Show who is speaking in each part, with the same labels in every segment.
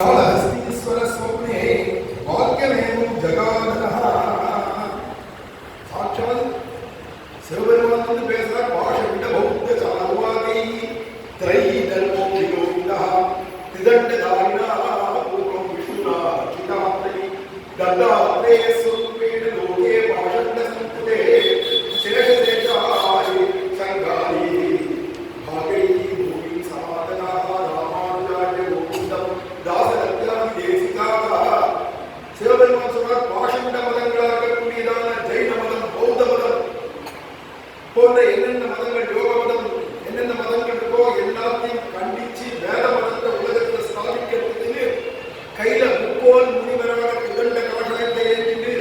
Speaker 1: कालहस्तीश्वर स्वप्ने वाक्यमेवं जगादनः साक्षात् சிவபெருமான் வந்து பேசுறார். பாஷவிட பௌத்த சார்வாகை திரைதர்மோஷிகோவிந்தா திதண்டதாரிணா பூர்வம் விஷ்ணுனா அச்சுதாத்ரை தத்தாத்ரேய ஸ்வரூபேண லோகே பாஷண்ட சம்புதே சேஷசேஷாய் சங்காரி பாகை பூமி சமாதனாः ராமானுஜாய கோவிந்தம் தாசரத்யாதி தேசிகாः. சிவபெருமான் சொல்றார், பாஷண்ட மதங்களாக இருக்கக்கூடியதான ஜெயின மதம், பௌத்த மதம் போன்ற என்னென்ன மதங்கள், யோக மதம், என்னென்ன மதங்கள் இருக்கோ எல்லாத்தையும் கண்டிச்சு வேத மதத்தை உலகத்தை ஸ்தாபிக்கிறதுக்கு கையில முக்கோல் முனிவராக திகண்ட கவசத்தை ஏற்றிட்டு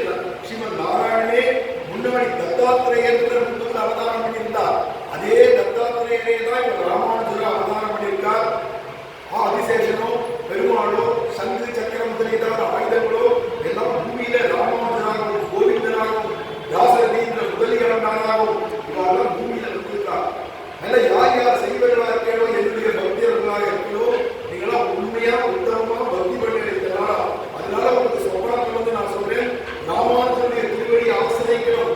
Speaker 1: ஸ்ரீமன் நாராயணே முன்னாடி தத்தாத்திரேயர் முன்பு அவதாரம் பண்ணியிருந்தார். அதே தத்தாத்திரேயரே தான் இவர் ராமானுஜரா அவதாரம் பண்ணியிருக்கார். ஆதிசேஷனோ பெருமாளோ சங்கு சக்கரம் முதலீதான ஆயுதங்களோ எல்லாம் பூமியில ராமானுஜராகவும் கோவிந்தராகவும் தாசரதீந்திர முதலியாண்டாராகவும் இவரெல்லாம் பூமியில வந்திருக்கார். அதனால யார் யார் செய்வர்களாக இருக்கோ, என்னுடைய பக்தியர்களாக இருக்கோ, நீங்களாம் உண்மையா உத்தமமா பக்தி பண்ணி இருக்கிறாரா? அதனால உங்களுக்கு சொப்பனத்துல வந்து நான் சொல்றேன், ராமானுஜருடைய திருவடி ஆசிரியக்கிறோம்.